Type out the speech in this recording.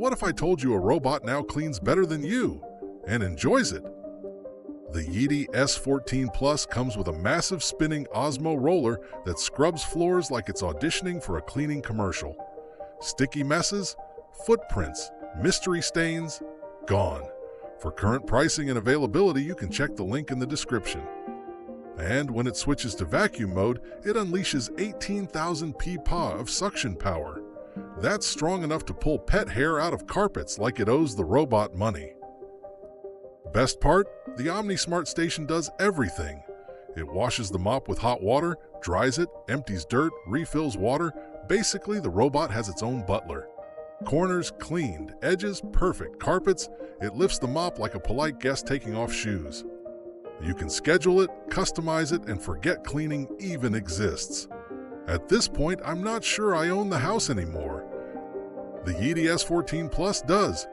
What if I told you a robot now cleans better than you and enjoys it? The Yeedi S14 Plus comes with a massive spinning OZMO roller that scrubs floors like it's auditioning for a cleaning commercial. Sticky messes, footprints, mystery stains, gone. For current pricing and availability, you can check the link in the description. And when it switches to vacuum mode, it unleashes 18,000 pPa of suction power. That's strong enough to pull pet hair out of carpets like it owes the robot money. Best part? The OmniSmart station does everything. It washes the mop with hot water, dries it, empties dirt, refills water. Basically, the robot has its own butler. Corners cleaned, edges perfect, carpets, it lifts the mop like a polite guest taking off shoes. You can schedule it, customize it, and forget cleaning even exists. At this point, I'm not sure I own the house anymore. The Yeedi S14 Plus does.